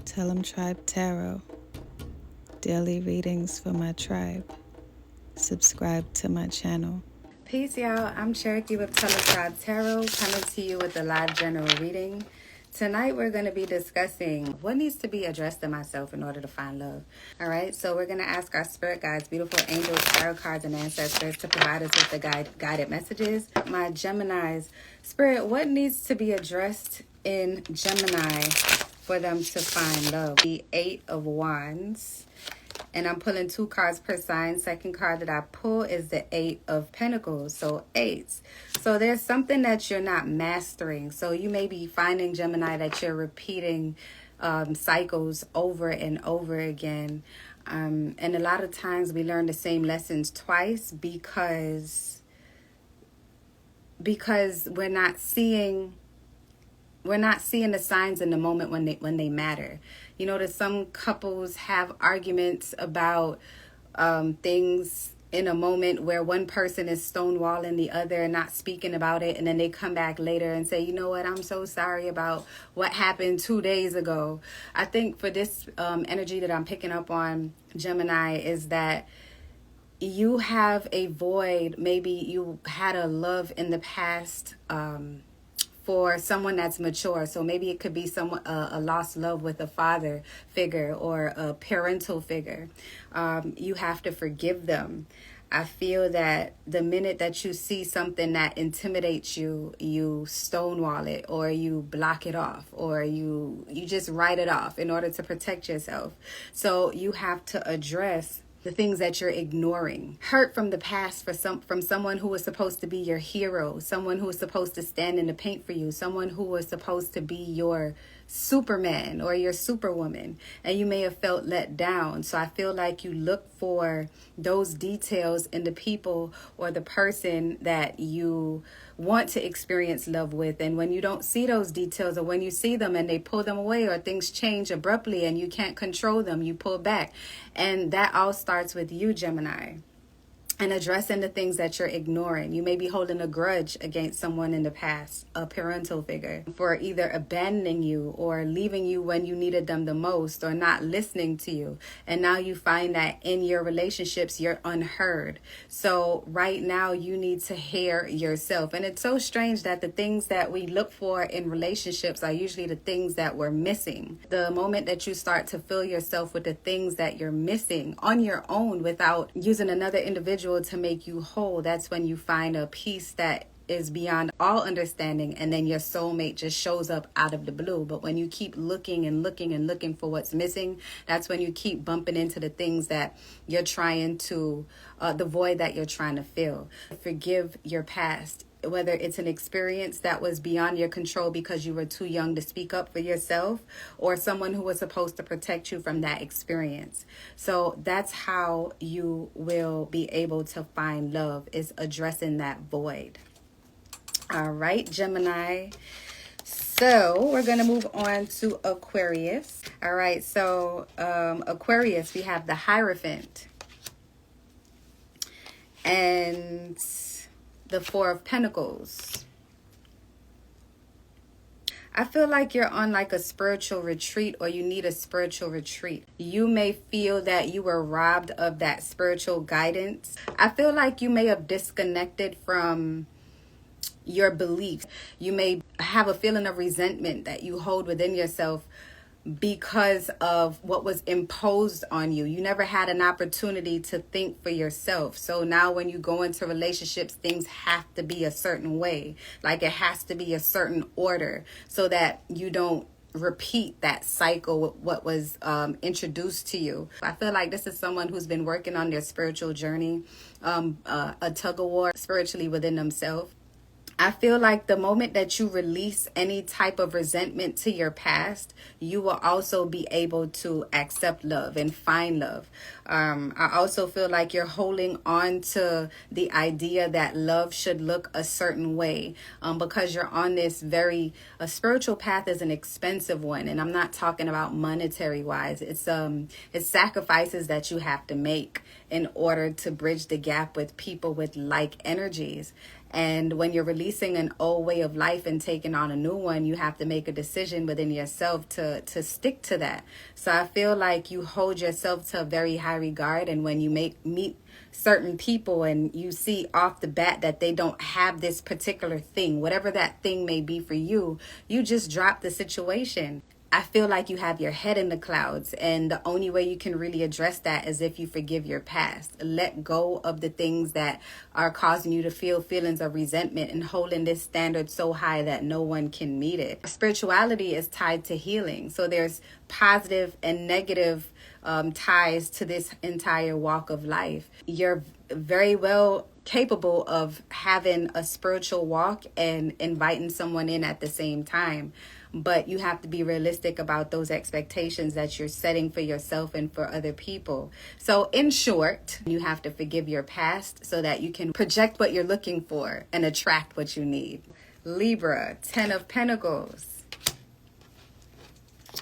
Untitled Tribe Tarot. Daily readings for my tribe. Subscribe to my channel. Peace, y'all. I'm Cherokee with Untitled Chapter Tarot, coming to you with a live general reading. Tonight, we're going to be discussing what needs to be addressed in myself in order to find love. All right, so we're going to ask our spirit guides, beautiful angels, tarot cards, and ancestors to provide us with the guided messages. My Geminis, spirit, what needs to be addressed in Gemini for them to find love? The Eight of Wands. And I'm pulling 2 cards per sign. Second card that I pull is the Eight of Pentacles. So eights. So there's something that you're not mastering. So you may be finding, Gemini, that you're repeating cycles over and over again. And a lot of times we learn the same lessons twice because we're not seeing the signs in the moment when they matter. You know, that some couples have arguments about things in a moment where one person is stonewalling the other and not speaking about it, and then they come back later and say, you know what, I'm so sorry about what happened 2 days ago. I think for this energy that I'm picking up on, Gemini, is that you have a void. Maybe you had a love in the past for someone that's mature. So maybe it could be someone a lost love with a father figure or a parental figure. You have to forgive them. I feel that the minute that you see something that intimidates you, you stonewall it, or you block it off, or you just write it off in order to protect yourself. So you have to address the things that you're ignoring. Hurt from the past from someone who was supposed to be your hero, someone who was supposed to stand in the paint for you, someone who was supposed to be your Superman or your Superwoman, and you may have felt let down. So I feel like you look for those details in the people or the person that you want to experience love with. And when you don't see those details, or when you see them and they pull them away, or things change abruptly and you can't control them, you pull back. And that all starts with you, Gemini, and addressing the things that you're ignoring. You may be holding a grudge against someone in the past, a parental figure, for either abandoning you or leaving you when you needed them the most, or not listening to you. And now you find that in your relationships, you're unheard. So right now you need to hear yourself. And it's so strange that the things that we look for in relationships are usually the things that we're missing. The moment that you start to fill yourself with the things that you're missing on your own without using another individual to make you whole, that's when you find a peace that is beyond all understanding, and then your soulmate just shows up out of the blue. But when you keep looking and looking and looking for what's missing, that's when you keep bumping into the things that you're trying to, the void that you're trying to fill. Forgive your past, whether it's an experience that was beyond your control because you were too young to speak up for yourself, or someone who was supposed to protect you from that experience. So that's how you will be able to find love, is addressing that void. All right, Gemini. So we're going to move on to Aquarius. All right, so Aquarius, we have the Hierophant and the Four of Pentacles. I feel like you're on like a spiritual retreat, or you need a spiritual retreat. You may feel that you were robbed of that spiritual guidance. I feel like you may have disconnected from your beliefs. You may have a feeling of resentment that you hold within yourself because of what was imposed on you. You never had an opportunity to think for yourself. So now when you go into relationships, things have to be a certain way. Like it has to be a certain order, so that you don't repeat that cycle with what was introduced to you. I feel like this is someone who's been working on their spiritual journey, a tug of war spiritually within themselves. I feel like the moment that you release any type of resentment to your past, you will also be able to accept love and find love. I also feel like you're holding on to the idea that love should look a certain way, because you're on this a spiritual path is an expensive one. And I'm not talking about monetary wise. It's sacrifices that you have to make in order to bridge the gap with people with like energies. And when you're releasing an old way of life and taking on a new one, you have to make a decision within yourself to stick to that. So I feel like you hold yourself to a very high regard, and when you meet certain people and you see off the bat that they don't have this particular thing, whatever that thing may be for you, you just drop the situation. I feel like you have your head in the clouds, and the only way you can really address that is if you forgive your past. Let go of the things that are causing you to feel feelings of resentment and holding this standard so high that no one can meet it. Spirituality is tied to healing, so there's positive and negative ties to this entire walk of life. You're very well capable of having a spiritual walk and inviting someone in at the same time. But you have to be realistic about those expectations that you're setting for yourself and for other people. So in short, you have to forgive your past so that you can project what you're looking for and attract what you need. Libra, 10 of Pentacles.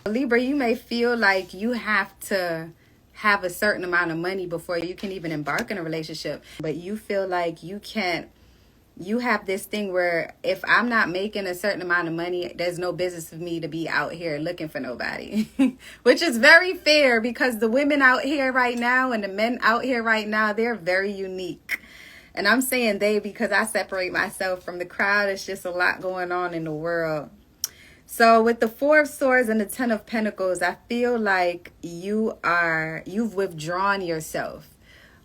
Libra, you may feel like you have to have a certain amount of money before you can even embark in a relationship. But you feel like you can't. You have this thing where if I'm not making a certain amount of money, there's no business for me to be out here looking for nobody. Which is very fair, because the women out here right now and the men out here right now, they're very unique. And I'm saying they because I separate myself from the crowd. It's just a lot going on in the world. So with the 4 of Swords and the 10 of Pentacles, I feel like you've withdrawn yourself.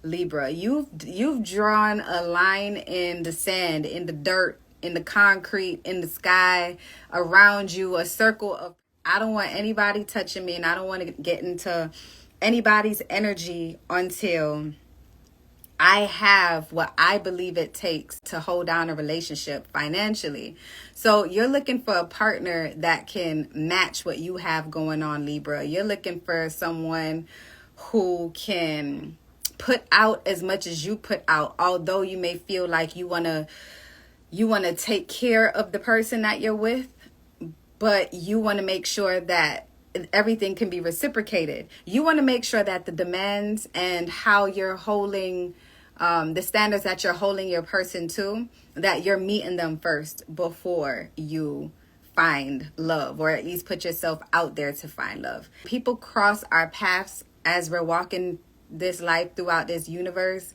Libra, you've drawn a line in the sand, in the dirt, in the concrete, in the sky, around you, a circle of, I don't want anybody touching me, and I don't want to get into anybody's energy until I have what I believe it takes to hold down a relationship financially. So you're looking for a partner that can match what you have going on, Libra. You're looking for someone who can put out as much as you put out, although you may feel like you want to take care of the person that you're with, but you want to make sure that everything can be reciprocated. You want to make sure that the demands and how you're holding the standards that you're holding your person to, that you're meeting them first before you find love, or at least put yourself out there to find love. People cross our paths as we're walking this life throughout this universe.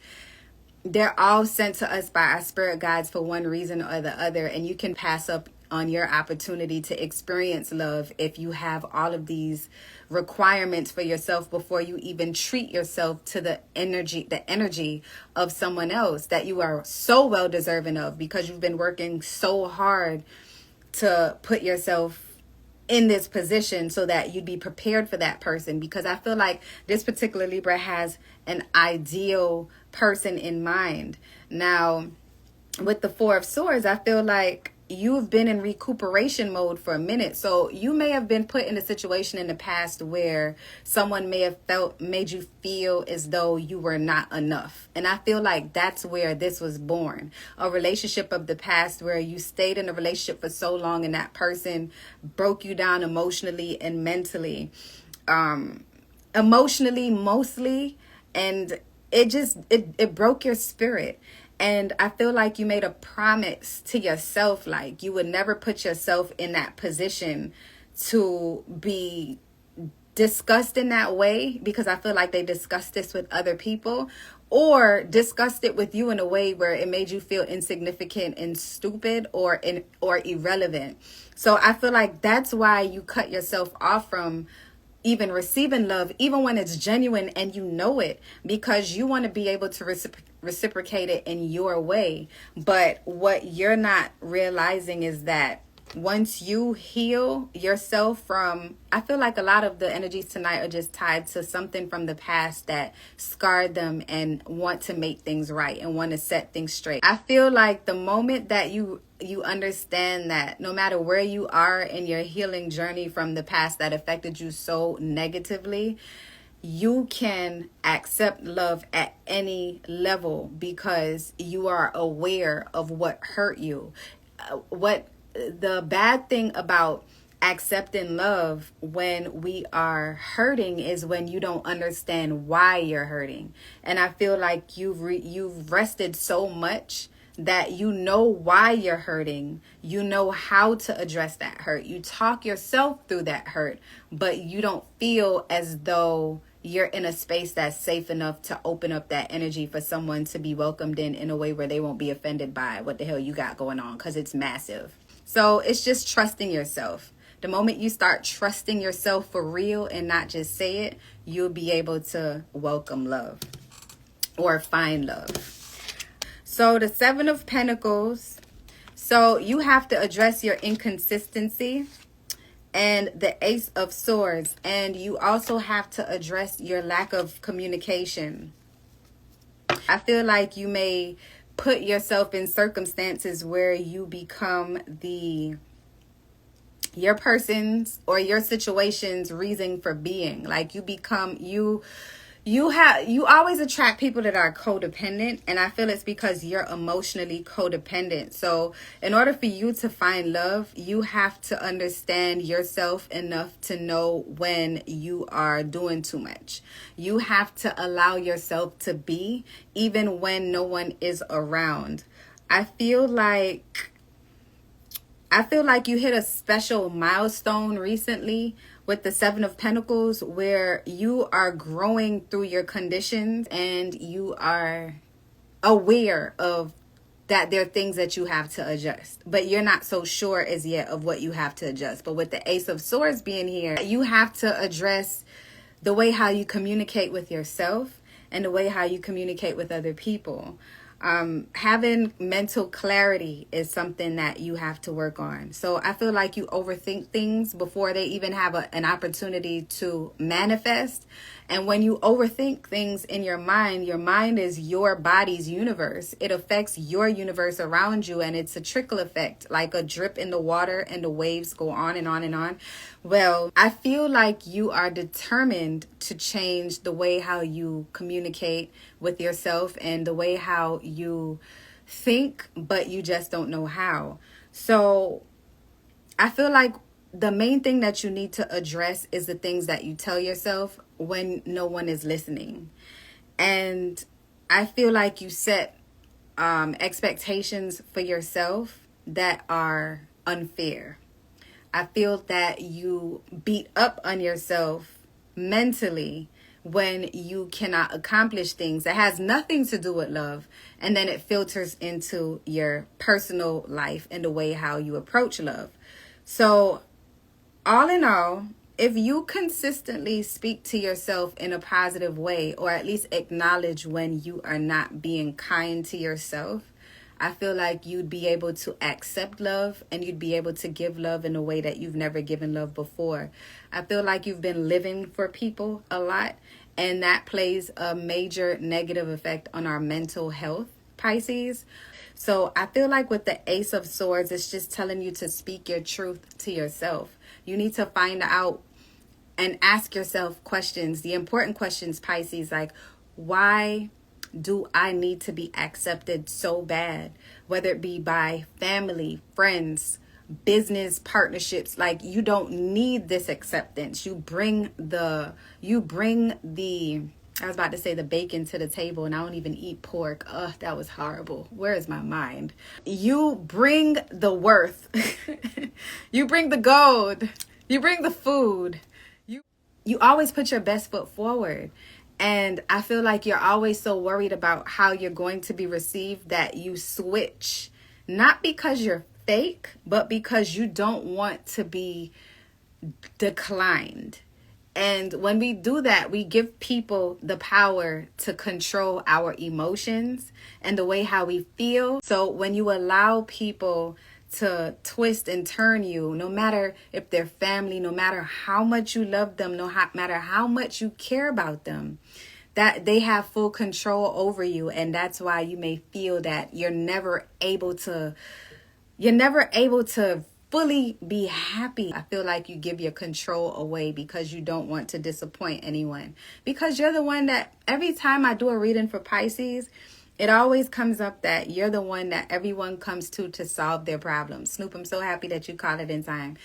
They're all sent to us by our spirit guides for one reason or the other, and you can pass up on your opportunity to experience love if you have all of these requirements for yourself before you even treat yourself to the energy of someone else that you are so well deserving of, because you've been working so hard to put yourself in this position so that you'd be prepared for that person. Because I feel like this particular Libra has an ideal person in mind. Now, with the 4 of Swords, I feel like you've been in recuperation mode for a minute. So you may have been put in a situation in the past where someone may have made you feel as though you were not enough. And I feel like that's where this was born. A relationship of the past where you stayed in a relationship for so long and that person broke you down emotionally and mentally. Emotionally mostly. And it broke your spirit. And I feel like you made a promise to yourself, like you would never put yourself in that position to be discussed in that way, because I feel like they discussed this with other people, or discussed it with you in a way where it made you feel insignificant and stupid or irrelevant. So I feel like that's why you cut yourself off from even receiving love, even when it's genuine and you know it, because you want to be able to reciprocate it in your way. But what you're not realizing is that once you heal yourself from, I feel like a lot of the energies tonight are just tied to something from the past that scarred them and want to make things right and want to set things straight. I feel like the moment that you understand that no matter where you are in your healing journey from the past that affected you so negatively, you can accept love at any level because you are aware of what hurt you. What the bad thing about accepting love when we are hurting is when you don't understand why you're hurting. And I feel like you've rested so much that you know why you're hurting. You know how to address that hurt. You talk yourself through that hurt, but you don't feel as though you're in a space that's safe enough to open up that energy for someone to be welcomed in a way where they won't be offended by what the hell you got going on, because it's massive. So it's just trusting yourself. The moment you start trusting yourself for real and not just say it, you'll be able to welcome love or find love. So the Seven of Pentacles. So you have to address your inconsistency and the Ace of Swords. And you also have to address your lack of communication. I feel like you may put yourself in circumstances where you become your person's or your situation's reason for being. Like you become, you always attract people that are codependent, and I feel it's because you're emotionally codependent. So in order for you to find love, you have to understand yourself enough to know when you are doing too much. You have to allow yourself to be, even when no one is around. I feel like you hit a special milestone recently with the Seven of Pentacles, where you are growing through your conditions and you are aware of that there are things that you have to adjust, but you're not so sure as yet of what you have to adjust. But with the Ace of Swords being here, you have to address the way how you communicate with yourself and the way how you communicate with other people. Having mental clarity is something that you have to work on. So I feel like you overthink things before they even have an opportunity to manifest. And when you overthink things in your mind is your body's universe. It affects your universe around you, and it's a trickle effect, like a drip in the water, and the waves go on and on and on. Well, I feel like you are determined to change the way how you communicate with yourself and the way how you think, but you just don't know how. So I feel like the main thing that you need to address is the things that you tell yourself when no one is listening. And I feel like you set expectations for yourself that are unfair. I feel that you beat up on yourself mentally when you cannot accomplish things that has nothing to do with love, and then it filters into your personal life and the way how you approach love. So all in all, if you consistently speak to yourself in a positive way, or at least acknowledge when you are not being kind to yourself, I feel like you'd be able to accept love, and you'd be able to give love in a way that you've never given love before. I feel like you've been living for people a lot, and that plays a major negative effect on our mental health, Pisces. So I feel like with the Ace of Swords, it's just telling you to speak your truth to yourself. You need to find out and ask yourself questions, the important questions, Pisces, like, why do I need to be accepted so bad? Whether it be by family, friends, business partnerships. Like, you don't need this acceptance. You bring the I was about to say the bacon to the table, and I don't even eat pork. Ugh, that was horrible. Where is my mind? You bring the worth. You bring the gold. You bring the food. You always put your best foot forward. And I feel like you're always so worried about how you're going to be received that you switch. Not because you're fake, but because you don't want to be declined. And when we do that, we give people the power to control our emotions and the way how we feel. So when you allow people to twist and turn you, no matter if they're family, no matter how much you love them, no matter how much you care about them, that they have full control over you. And that's why you may feel that you're never able to fully be happy. I feel like you give your control away because you don't want to disappoint anyone. Because you're the one that, every time I do a reading for Pisces, it always comes up that you're the one that everyone comes to solve their problems. Snoop, I'm so happy that you caught it in time.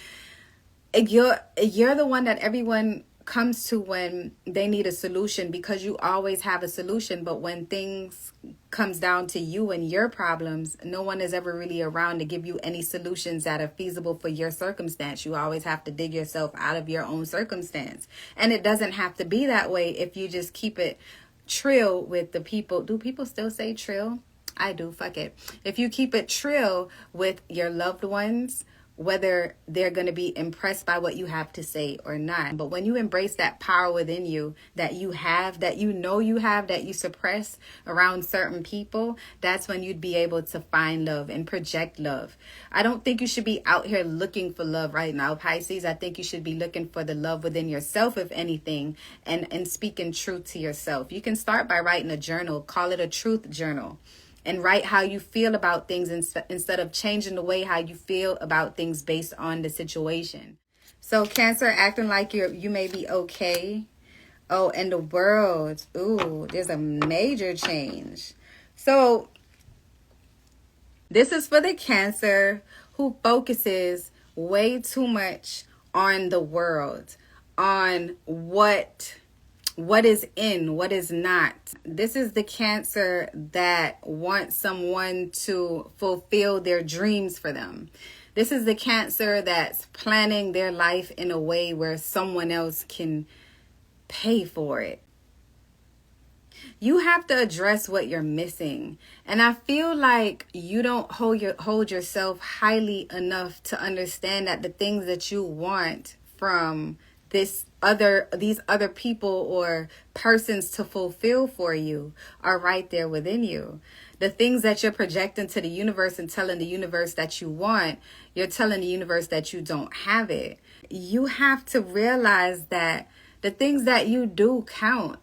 You're the one that everyone comes to when they need a solution, because you always have a solution, but when things comes down to you and your problems, no one is ever really around to give you any solutions that are feasible for your circumstance. You always have to dig yourself out of your own circumstance. And it doesn't have to be that way if you just keep it trill with the people. Do people still say trill? I do. Fuck it. If you keep it trill with your loved ones, whether they're going to be impressed by what you have to say or not. But when you embrace that power within you that you have, that you know you have, that you suppress around certain people, that's when you'd be able to find love and project love. I don't think you should be out here looking for love right now, Pisces. I think you should be looking for the love within yourself, if anything, and speaking truth to yourself. You can start by writing a journal, call it a truth journal, and write how you feel about things instead of changing the way how you feel about things based on the situation. So Cancer, acting like you may be okay. Oh, and the world. Ooh, there's a major change. So this is for the Cancer who focuses way too much on the world, on what is in, what is not. This is the Cancer that wants someone to fulfill their dreams for them. This is the Cancer that's planning their life in a way where someone else can pay for it. You have to address what you're missing. And I feel like you don't hold yourself highly enough to understand that the things that you want from these other people or persons to fulfill for you are right there within you. The things that you're projecting to the universe and telling the universe that you want, you're telling the universe that you don't have it. You have to realize that the things that you do count.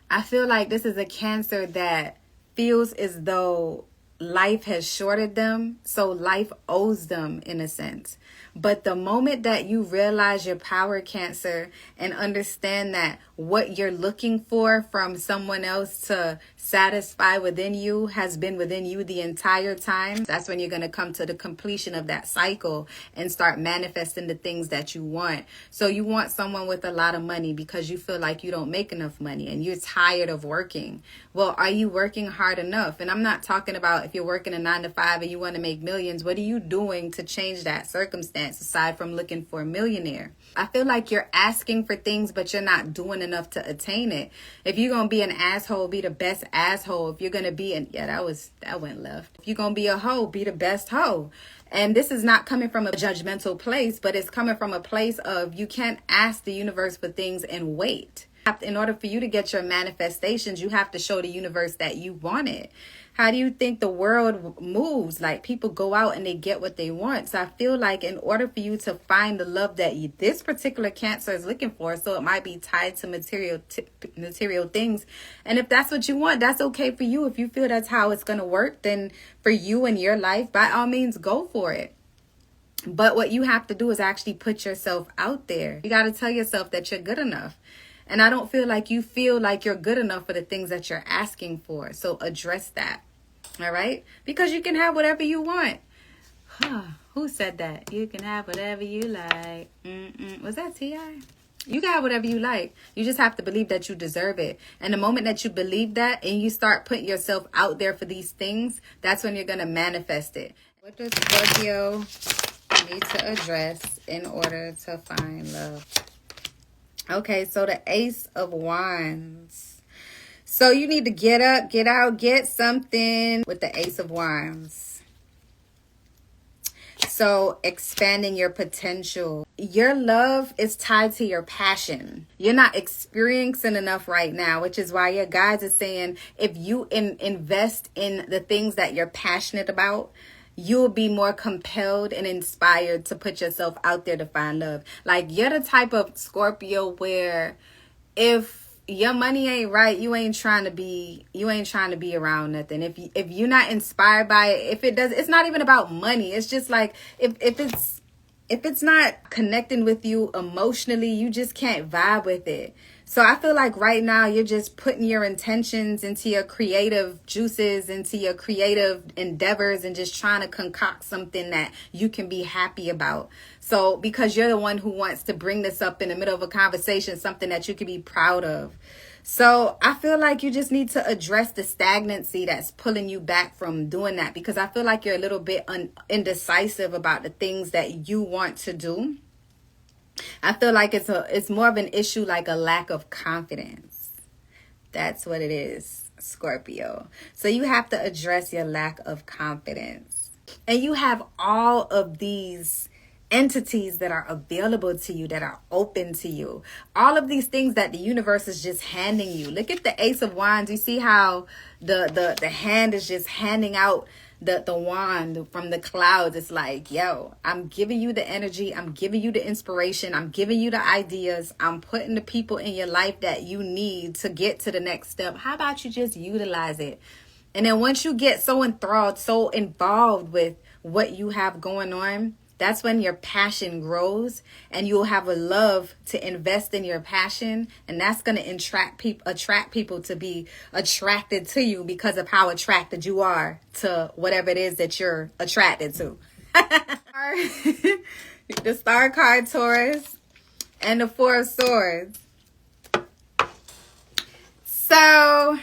I feel like this is a Cancer that feels as though life has shorted them, so life owes them in a sense. But the moment that you realize your power, Cancer, and understand that what you're looking for from someone else to satisfy within you has been within you the entire time, that's when you're going to come to the completion of that cycle and start manifesting the things that you want. So you want someone with a lot of money because you feel like you don't make enough money and you're tired of working. Well, are you working hard enough? And I'm not talking about if you're working a 9-to-5 and you want to make millions. What are you doing to change that circumstance aside from looking for a millionaire? I feel like you're asking for things, but you're not doing enough to attain it. If you're going to be an asshole, be the best asshole. If you're going to be that went left. If you're going to be a hoe, be the best hoe. And this is not coming from a judgmental place, but it's coming from a place of you can't ask the universe for things and wait. In order for you to get your manifestations, you have to show the universe that you want it. How do you think the world moves? Like, people go out and they get what they want. So I feel like in order for you to find the love that this particular Cancer is looking for, so it might be tied to material things. And if that's what you want, that's okay for you. If you feel that's how it's going to work, then for you and your life, by all means, go for it. But what you have to do is actually put yourself out there. You got to tell yourself that you're good enough. And I don't feel like you're good enough for the things that you're asking for. So address that. All right? Because you can have whatever you want. Who said that? You can have whatever you like. Was that T.I.? You can have whatever you like. You just have to believe that you deserve it. And the moment that you believe that and you start putting yourself out there for these things, that's when you're going to manifest it. What does Scorpio need to address in order to find love? Okay, so the Ace of Wands. So you need to get up, get out, get something with the Ace of Wands. So expanding your potential. Your love is tied to your passion. You're not experiencing enough right now, which is why your guides are saying if you invest in the things that you're passionate about, you'll be more compelled and inspired to put yourself out there to find love. Like, you're the type of Scorpio where if your money ain't right, you ain't trying to be around nothing. If you're not inspired by it, it's not even about money. It's just like if it's not connecting with you emotionally, you just can't vibe with it. So I feel like right now you're just putting your intentions into your creative juices, into your creative endeavors, and just trying to concoct something that you can be happy about. So because you're the one who wants to bring this up in the middle of a conversation, something that you can be proud of. So I feel like you just need to address the stagnancy that's pulling you back from doing that, because I feel like you're a little bit indecisive about the things that you want to do. I feel like it's more of an issue, like a lack of confidence. That's what it is, Scorpio. So you have to address your lack of confidence. And you have all of these entities that are available to you, that are open to you. All of these things that the universe is just handing you. Look at the Ace of Wands. You see how the hand is just handing out the wand from the clouds. It's like, yo, I'm giving you the energy. I'm giving you the inspiration. I'm giving you the ideas. I'm putting the people in your life that you need to get to the next step. How about you just utilize it? And then once you get so enthralled, so involved with what you have going on, that's when your passion grows, and you'll have a love to invest in your passion. And that's going to attract people to be attracted to you because of how attracted you are to whatever it is that you're attracted to. The Star card, Taurus, and the Four of Swords. So,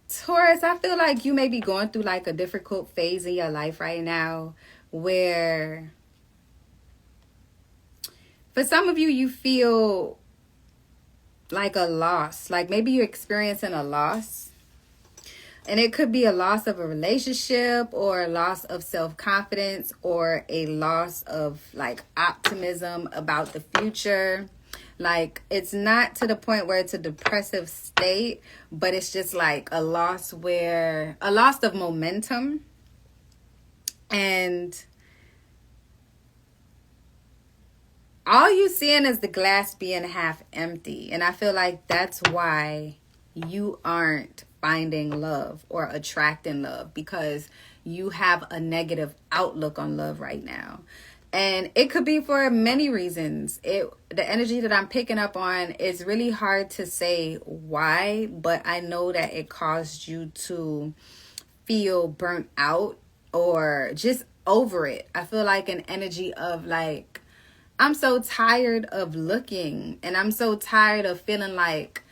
Taurus, I feel like you may be going through like a difficult phase in your life right now where, for some of you, you feel like a loss. Like maybe you're experiencing a loss. And it could be a loss of a relationship, or a loss of self-confidence, or a loss of like optimism about the future. Like it's not to the point where it's a depressive state, but it's just like a loss of momentum. And all you seeing is the glass being half empty. And I feel like that's why you aren't finding love or attracting love, because you have a negative outlook on love right now. And it could be for many reasons. The energy that I'm picking up on is really hard to say why, but I know that it caused you to feel burnt out or just over it. I feel like an energy of like, I'm so tired of looking, and I'm so tired of feeling like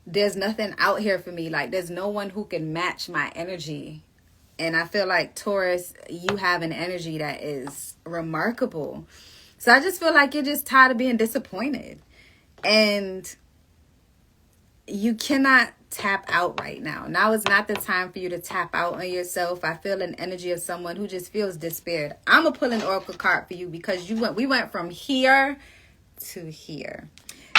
there's nothing out here for me. Like there's no one who can match my energy. And I feel like, Taurus, you have an energy that is remarkable. So I just feel like you're just tired of being disappointed. And you cannot tap out right now. Now is not the time for you to tap out on yourself. I feel an energy of someone who just feels despaired. I'm going to pull an oracle card for you, because we went from here to here.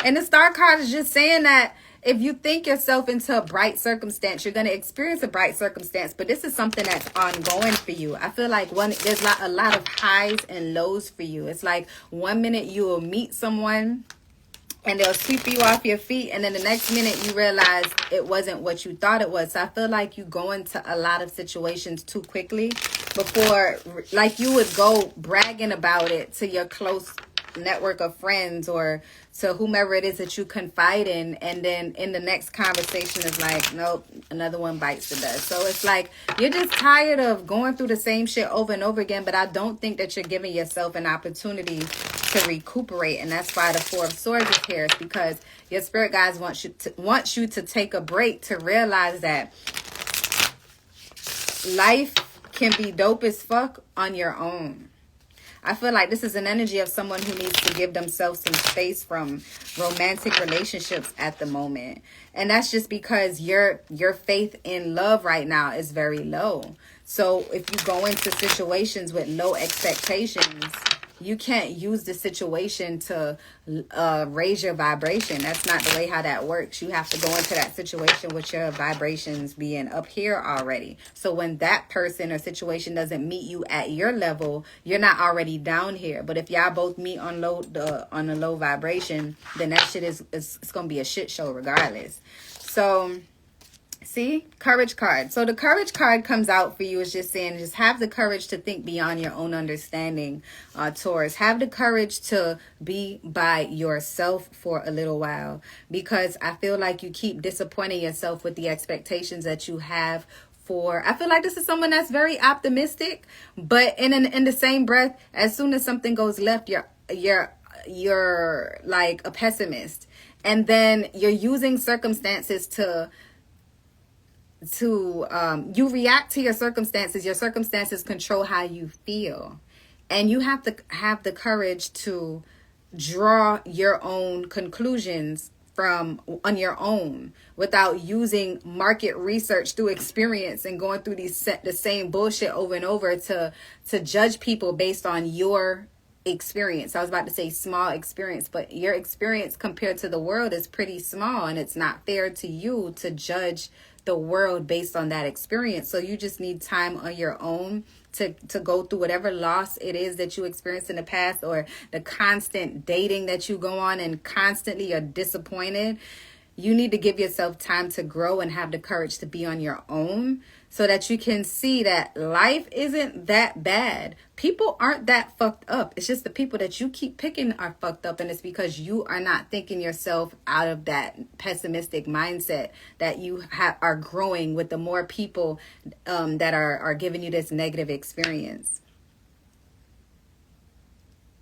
And the Star card is just saying that if you think yourself into a bright circumstance, you're going to experience a bright circumstance. But this is something that's ongoing for you. I feel like there's a lot of highs and lows for you. It's like 1 minute you will meet someone and they'll sweep you off your feet, and then the next minute you realize it wasn't what you thought it was. So I feel like you go into a lot of situations too quickly before, like you would go bragging about it to your close network of friends or to whomever it is that you confide in, and then in the next conversation is like, nope, another one bites the dust. So it's like you're just tired of going through the same shit over and over again, but I don't think that you're giving yourself an opportunity to recuperate. And that's why the Four of Swords is here, is because your spirit guides want you to take a break, to realize that life can be dope as fuck on your own. I feel like this is an energy of someone who needs to give themselves some space from romantic relationships at the moment. And that's just because your faith in love right now is very low. So if you go into situations with low expectations, you can't use the situation to raise your vibration. That's not the way how that works. You have to go into that situation with your vibrations being up here already. So when that person or situation doesn't meet you at your level, you're not already down here. But if y'all both meet on a low vibration, then that shit is it's gonna be a shit show regardless. So See, courage card. So the courage card comes out for you is just saying, just have the courage to think beyond your own understanding, Taurus. Have the courage to be by yourself for a little while, because I feel like you keep disappointing yourself with the expectations that you have for. I feel like this is someone that's very optimistic, but in the same breath, as soon as something goes left, you're like a pessimist, and then you're using circumstances to you react to your circumstances control how you feel, and you have to have the courage to draw your own conclusions from on your own without using market research through experience and going through the same bullshit over and over to judge people based on your experience. I was about to say small experience, but your experience compared to the world is pretty small, and it's not fair to you to judge the world based on that experience. So you just need time on your own to go through whatever loss it is that you experienced in the past, or the constant dating that you go on and constantly are disappointed. You need to give yourself time to grow and have the courage to be on your own, so that you can see that life isn't that bad. People aren't that fucked up. It's just the people that you keep picking are fucked up. And it's because you are not thinking yourself out of that pessimistic mindset that you are growing with the more people that are giving you this negative experience.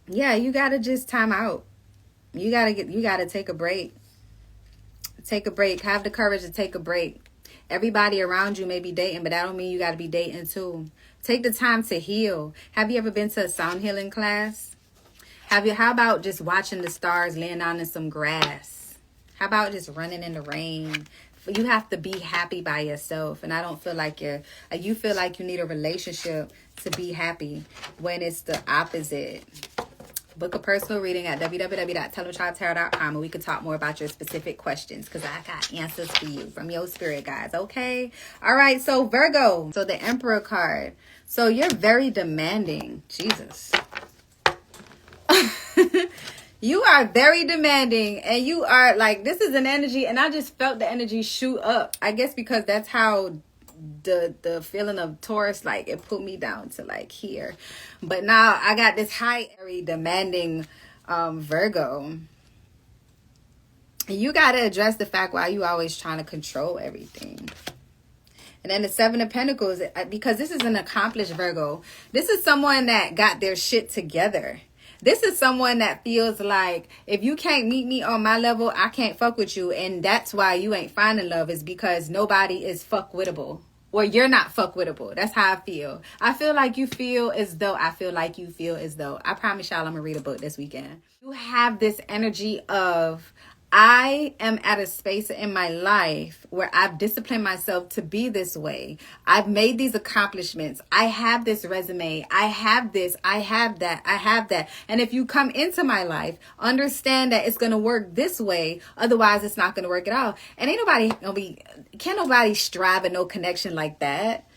Yeah, you got to just time out. You got to take a break. Take a break. Have the courage to take a break. Everybody around you may be dating, but that don't mean you got to be dating too. Take the time to heal. Have you ever been to a sound healing class? How about just watching the stars, laying down in some grass? How about just running in the rain? You have to be happy by yourself. And I don't feel like you feel like you need a relationship to be happy, when it's the opposite. Book a personal reading at www.untitled.tarot.com, and we can talk more about your specific questions, because I got answers for you from your spirit guides. Okay. All right. So Virgo. So the Emperor card. So you're very demanding. Jesus. You are very demanding, and you are like, this is an energy, and I just felt the energy shoot up. I guess because that's how the feeling of Taurus, like, it put me down to like here, but now I got this high, very demanding Virgo. And you got to address the fact why you always trying to control everything. And then the Seven of Pentacles, because this is an accomplished Virgo. This is someone that got their shit together. This is someone that feels like, if you can't meet me on my level, I can't fuck with you. And that's why you ain't finding love, is because nobody is fuck-wittable. Or you're not fuck-wittable. That's how I feel. I feel like you feel as though I feel like you feel as though. I promise y'all I'm going to read a book this weekend. You have this energy of, I am at a space in my life where I've disciplined myself to be this way. I've made these accomplishments. I have this resume. I have this. I have that. I have that. And if you come into my life, understand that it's going to work this way. Otherwise, it's not going to work at all. And can't nobody strive in no connection like that.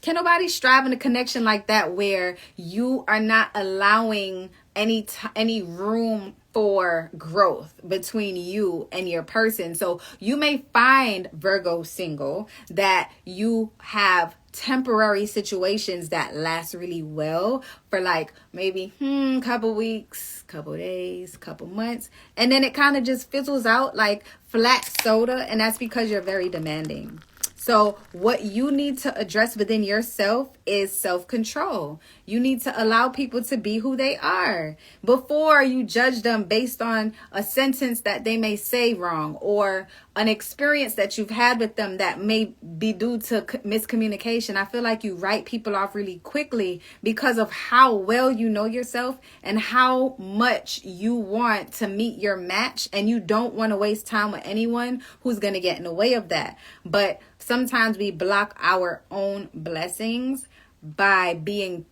Can nobody strive in a connection like that where you are not allowing any room for growth between you and your person? So you may find, Virgo single, that you have temporary situations that last really well for like maybe couple weeks, couple days, couple months, and then it kind of just fizzles out like flat soda, and that's because you're very demanding. So what you need to address within yourself is self-control. You need to allow people to be who they are before you judge them based on a sentence that they may say wrong, or an experience that you've had with them that may be due to miscommunication. I feel like you write people off really quickly because of how well you know yourself and how much you want to meet your match, and you don't want to waste time with anyone who's going to get in the way of that. But sometimes we block our own blessings by being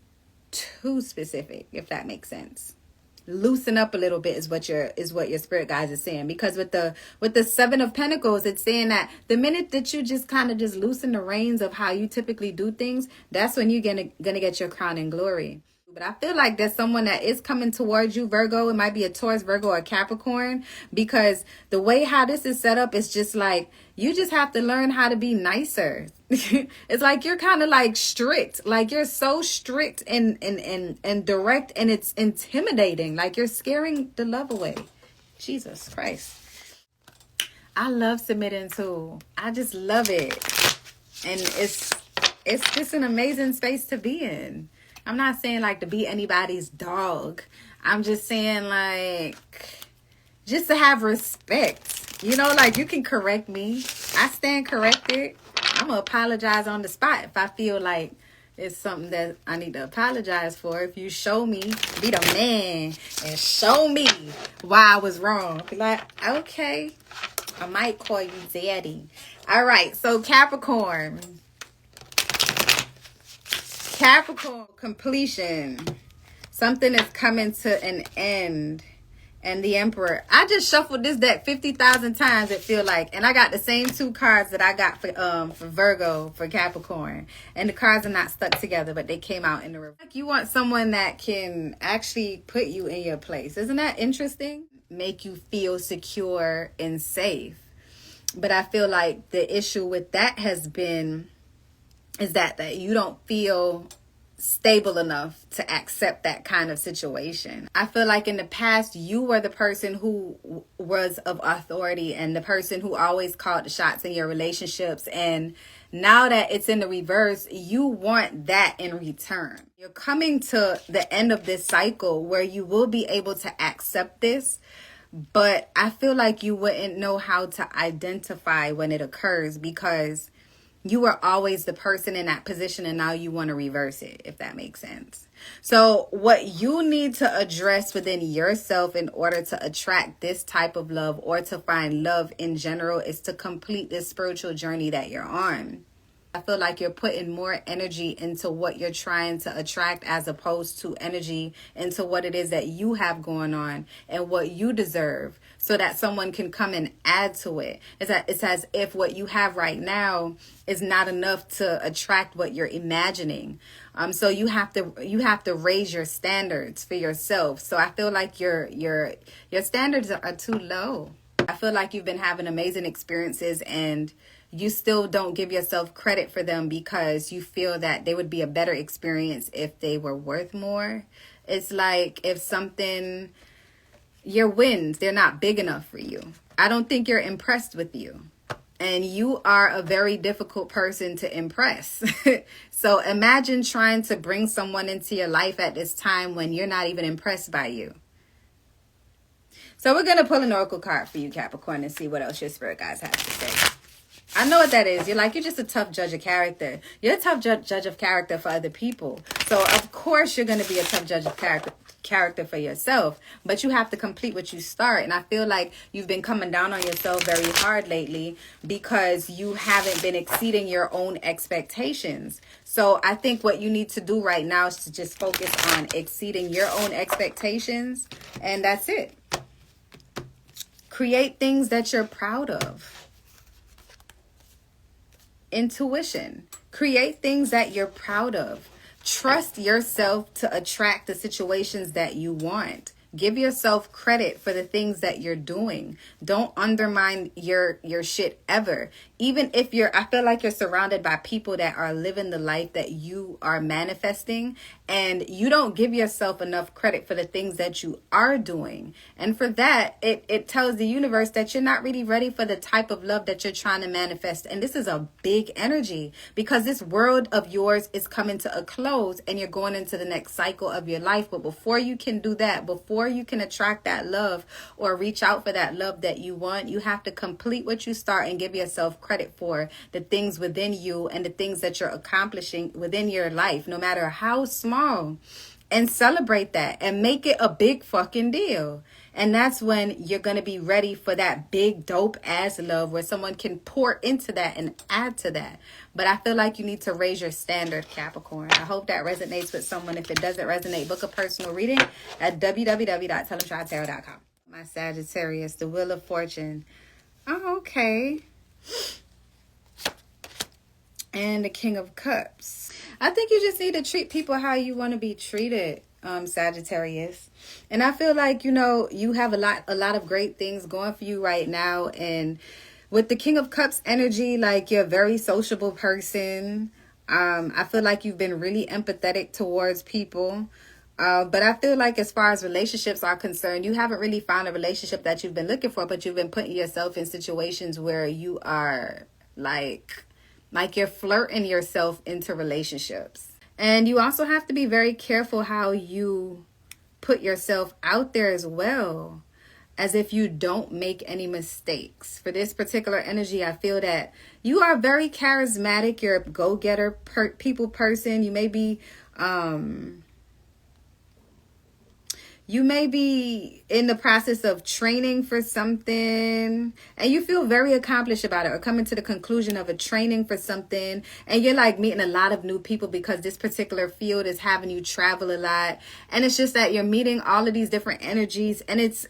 too specific, if that makes sense. Loosen up a little bit is what your spirit guides is saying, because with the Seven of Pentacles, it's saying that the minute that you just kind of just loosen the reins of how you typically do things, that's when you're gonna get your crown and glory. But I feel like there's someone that is coming towards you, Virgo. It might be a Taurus, Virgo, or Capricorn, because the way how this is set up is just like, you just have to learn how to be nicer. It's like you're kind of like strict. Like you're so strict and direct, and it's intimidating. Like you're scaring the love away. Jesus Christ. I love submitting too. I just love it. And it's just an amazing space to be in. I'm not saying like to be anybody's dog. I'm just saying like just to have respect. You know, like you can correct me. I stand corrected. I'm going to apologize on the spot if I feel like it's something that I need to apologize for. If you show me, be the man and show me why I was wrong. Be like, okay, I might call you daddy. All right, so Capricorn, completion. Something is coming to an end. And the Emperor. I just shuffled this deck 50,000 times, it feel like. And I got the same two cards that I got for Virgo, for Capricorn. And the cards are not stuck together, but they came out in the reverse. Like you want someone that can actually put you in your place. Isn't that interesting? Make you feel secure and safe. But I feel like the issue with that is that you don't feel stable enough to accept that kind of situation. I feel like in the past you were the person who was of authority and the person who always called the shots in your relationships, and now that it's in the reverse, you want that in return. You're coming to the end of this cycle where you will be able to accept this, but I feel like you wouldn't know how to identify when it occurs because you were always the person in that position and now you want to reverse it, if that makes sense. So what you need to address within yourself in order to attract this type of love or to find love in general is to complete this spiritual journey that you're on. I feel like you're putting more energy into what you're trying to attract as opposed to energy into what it is that you have going on and what you deserve so that someone can come and add to it. It's as if what you have right now is not enough to attract what you're imagining. So you have to raise your standards for yourself. So I feel like your standards are too low. I feel like you've been having amazing experiences and you still don't give yourself credit for them because you feel that they would be a better experience if they were worth more. It's like if your wins, they're not big enough for you. I don't think you're impressed with you. And you are a very difficult person to impress. So imagine trying to bring someone into your life at this time when you're not even impressed by you. So we're going to pull an oracle card for you, Capricorn, and see what else your spirit guides have to say. I know what that is. You're just a tough judge of character. You're a tough judge of character for other people. So, of course, you're going to be a tough judge of character for yourself. But you have to complete what you start. And I feel like you've been coming down on yourself very hard lately because you haven't been exceeding your own expectations. So I think what you need to do right now is to just focus on exceeding your own expectations. And that's it. Create things that you're proud of. Intuition. Create things that you're proud of. Trust yourself to attract the situations that you want. Give yourself credit for the things that you're doing. Don't undermine your shit ever. Even if I feel like you're surrounded by people that are living the life that you are manifesting, and you don't give yourself enough credit for the things that you are doing. And for that, it tells the universe that you're not really ready for the type of love that you're trying to manifest. And this is a big energy because this world of yours is coming to a close and you're going into the next cycle of your life. But before you can do that, before you can attract that love or reach out for that love that you want, you have to complete what you start and give yourself credit for the things within you and the things that you're accomplishing within your life, no matter how small, and celebrate that and make it a big fucking deal. And that's when you're going to be ready for that big dope ass love where someone can pour into that and add to that. But I feel like you need to raise your standard, Capricorn. I hope that resonates with someone. If it doesn't resonate, book a personal reading at www.tellemtrytarot.com. My Sagittarius, the Wheel of Fortune. Oh, okay. And the King of Cups. I think you just need to treat people how you want to be treated, Sagittarius. And I feel like, you know, you have a lot of great things going for you right now. And with the King of Cups energy, like, you're a very sociable person. I feel like you've been really empathetic towards people. But I feel like as far as relationships are concerned, you haven't really found a relationship that you've been looking for, but you've been putting yourself in situations where you are like you're flirting yourself into relationships. And you also have to be very careful how you put yourself out there as well, as if you don't make any mistakes. For this particular energy, I feel that you are very charismatic. You're a go-getter people person. You may be in the process of training for something, and you feel very accomplished about it, or coming to the conclusion of a training for something, and you're like meeting a lot of new people because this particular field is having you travel a lot. And it's just that you're meeting all of these different energies, and it's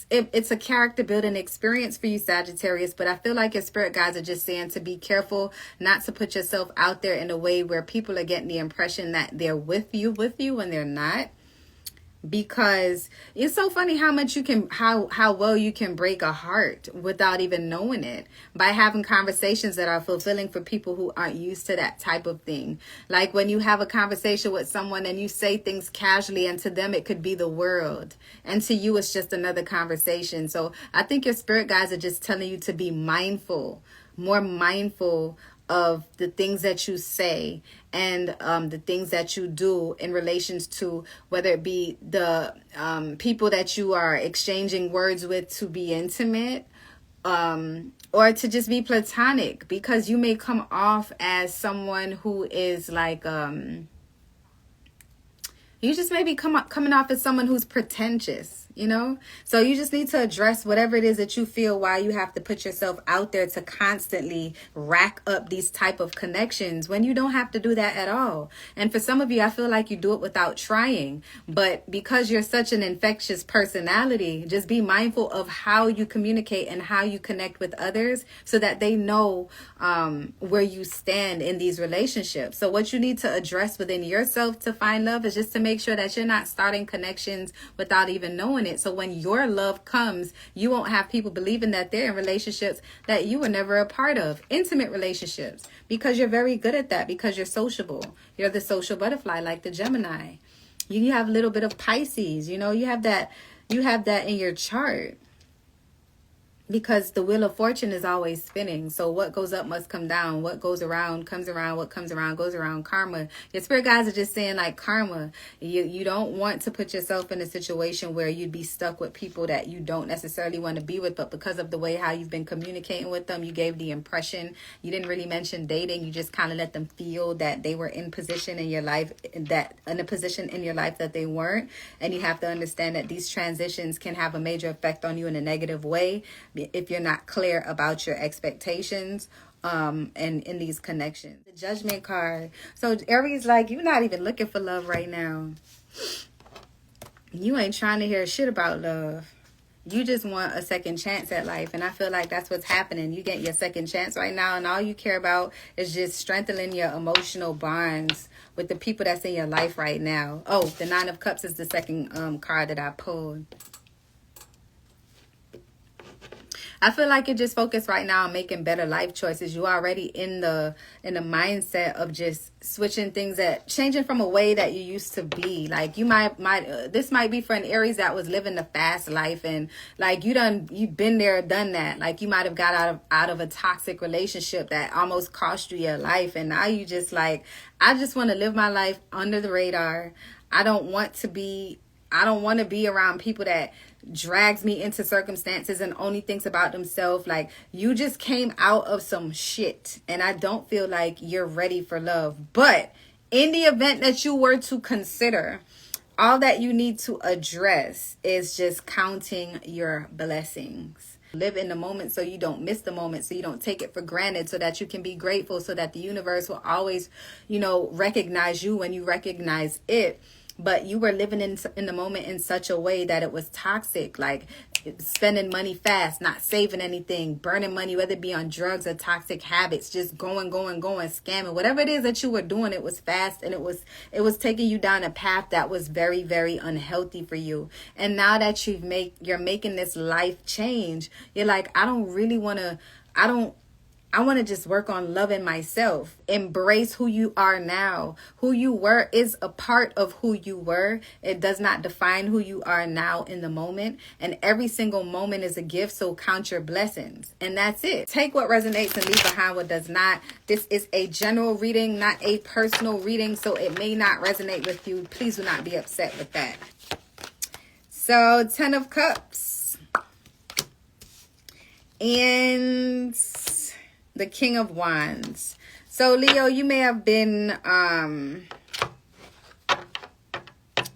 a character building experience for you, Sagittarius. But I feel like your spirit guides are just saying to be careful not to put yourself out there in a way where people are getting the impression that they're with you when they're not. Because it's so funny how much you can, how well you can break a heart without even knowing it, by having conversations that are fulfilling for people who aren't used to that type of thing. Like when you have a conversation with someone and you say things casually, and to them it could be the world, and to you it's just another conversation. So I think your spirit guides are just telling you to be mindful, more mindful of the things that you say, and the things that you do in relations to whether it be the people that you are exchanging words with to be intimate, or to just be platonic, because you may come off as someone who is like you just maybe coming off as someone who's pretentious, you know? So you just need to address whatever it is that you feel, why you have to put yourself out there to constantly rack up these type of connections when you don't have to do that at all. And for some of you, I feel like you do it without trying. But because you're such an infectious personality, just be mindful of how you communicate and how you connect with others, so that they know where you stand in these relationships. So what you need to address within yourself to find love is just to make sure that you're not starting connections without even knowing it. So when your love comes, you won't have people believing that they're in relationships that you were never a part of, intimate relationships, because you're very good at that, because you're sociable. You're the social butterfly, like the Gemini. You have a little bit of Pisces, you know, you have that in your chart. Because the wheel of fortune is always spinning. So what goes up must come down. What goes around comes around. What comes around goes around. Karma. Your spirit guides are just saying, like, karma. You don't want to put yourself in a situation where you'd be stuck with people that you don't necessarily want to be with. But because of the way how you've been communicating with them, you gave the impression. You didn't really mention dating. You just kind of let them feel that they were in position in your life, that in a position in your life that they weren't. And you have to understand that these transitions can have a major effect on you in a negative way, if you're not clear about your expectations and in these connections. The Judgment card. So Aries, like, you're not even looking for love right now. You ain't trying to hear shit about love. You just want a second chance at life. And I feel like that's what's happening. You get your second chance right now, and all you care about is just strengthening your emotional bonds with the people that's in your life right now. Oh, the Nine of Cups is the second card that I pulled. I feel like you're just focused right now on making better life choices. You're already in the mindset of just switching things, changing from a way that you used to be. Like, you might this might be for an Aries that was living the fast life, and like you've been there, done that. Like, you might have got out of a toxic relationship that almost cost you your life, and now you just like, I just want to live my life under the radar. I don't want to be around people that drags me into circumstances and only thinks about themselves. Like, you just came out of some shit, and I don't feel like you're ready for love. But in the event that you were to consider, all that you need to address is just counting your blessings. Live in the moment so you don't miss the moment, so you don't take it for granted, so that you can be grateful, so that the universe will always, recognize you when you recognize it. But you were living in the moment in such a way that it was toxic. Like, spending money fast, not saving anything, burning money, whether it be on drugs or toxic habits, just going, scamming, whatever it is that you were doing, it was fast, and it was taking you down a path that was very, very unhealthy for you. And now that you're making this life change, you're like, I want to just work on loving myself. Embrace who you are now. Who you were is a part of who you were. It does not define who you are now in the moment. And every single moment is a gift, so count your blessings. And that's it. Take what resonates and leave behind what does not. This is a general reading, not a personal reading, so it may not resonate with you. Please do not be upset with that. So, 10 of Cups. And the King of Wands. So Leo, you may have been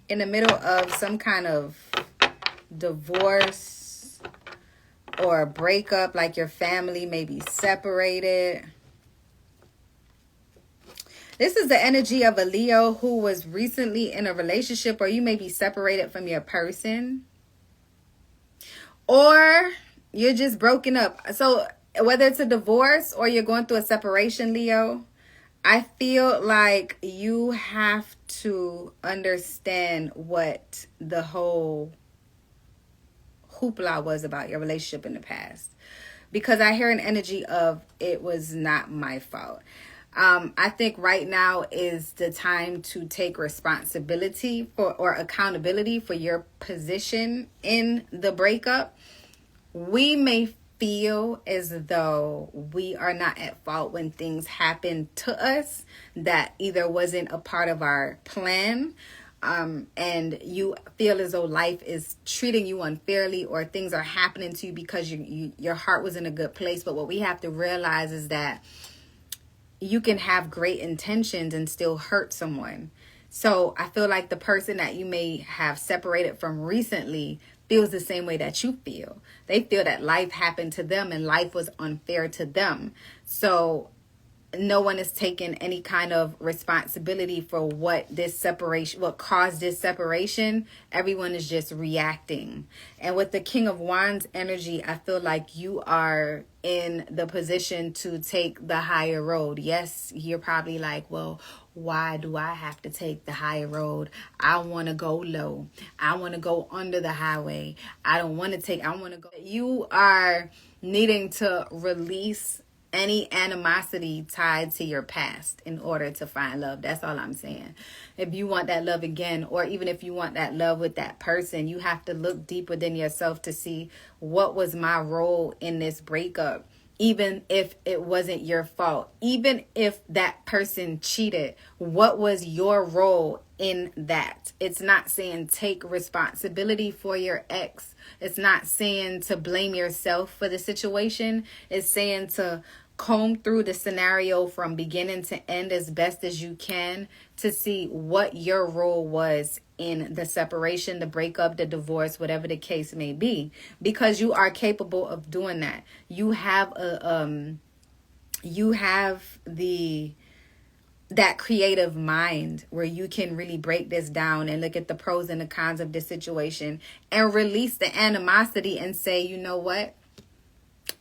in the middle of some kind of divorce or a breakup, like your family may be separated. This is the energy of a Leo who was recently in a relationship, or you may be separated from your person, or you're just broken up. So whether it's a divorce or you're going through a separation, Leo, I feel like you have to understand what the whole hoopla was about your relationship in the past. Because I hear an energy of, it was not my fault. I think right now is the time to take responsibility or accountability for your position in the breakup. We may feel as though we are not at fault when things happen to us that either wasn't a part of our plan, and you feel as though life is treating you unfairly, or things are happening to you because your heart was in a good place. But what we have to realize is that you can have great intentions and still hurt someone. So I feel like the person that you may have separated from recently feels the same way that you feel. They feel that life happened to them and life was unfair to them. So no one is taking any kind of responsibility for what caused this separation. Everyone is just reacting. And with the King of Wands energy, I feel like you are in the position to take the higher road. Yes, you're probably like, well, why do I have to take the higher road? I want to go low. I want to go under the highway. I want to go. You are needing to release any animosity tied to your past in order to find love. That's all I'm saying. If you want that love again, or even if you want that love with that person, you have to look deep within yourself to see, what was my role in this breakup? Even if it wasn't your fault, even if that person cheated, what was your role in that? It's not saying take responsibility for your ex. It's not saying to blame yourself for the situation. It's saying to comb through the scenario from beginning to end as best as you can to see what your role was in the separation, the breakup, the divorce, whatever the case may be, because you are capable of doing that. You have that creative mind where you can really break this down and look at the pros and the cons of this situation and release the animosity and say, you know what?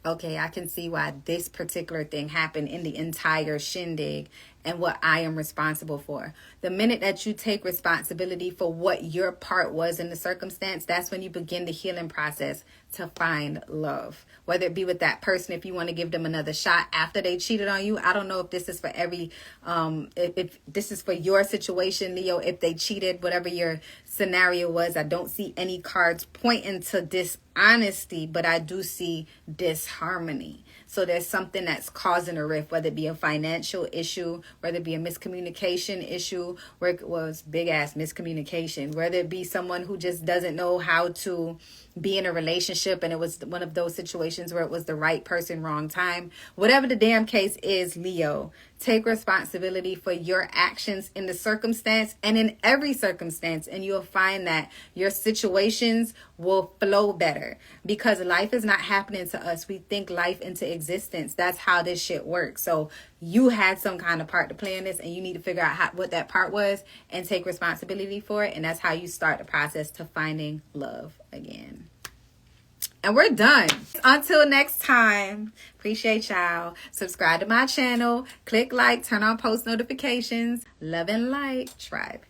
Okay, I can see why this particular thing happened in the entire shindig and what I am responsible for. The minute that you take responsibility for what your part was in the circumstance, that's when you begin the healing process to find love. Whether it be with that person, if you want to give them another shot after they cheated on you. I don't know if this is for if this is for your situation, Leo, if they cheated, whatever your scenario was. I don't see any cards pointing to dishonesty, but I do see disharmony. So there's something that's causing a rift, whether it be a financial issue, whether it be a miscommunication issue, where it was big ass miscommunication, whether it be someone who just doesn't know how to be in a relationship and it was one of those situations where it was the right person, wrong time. Whatever the damn case is, Leo, take responsibility for your actions in the circumstance and in every circumstance, and you'll find that your situations will flow better, because life is not happening to us. We think life into existence. That's how this shit works. So you had some kind of part to play in this, and you need to figure out what that part was and take responsibility for it. And that's how you start the process to finding love again. And we're done. Until next time, appreciate y'all. Subscribe to my channel. Click like, turn on post notifications. Love and light, tribe.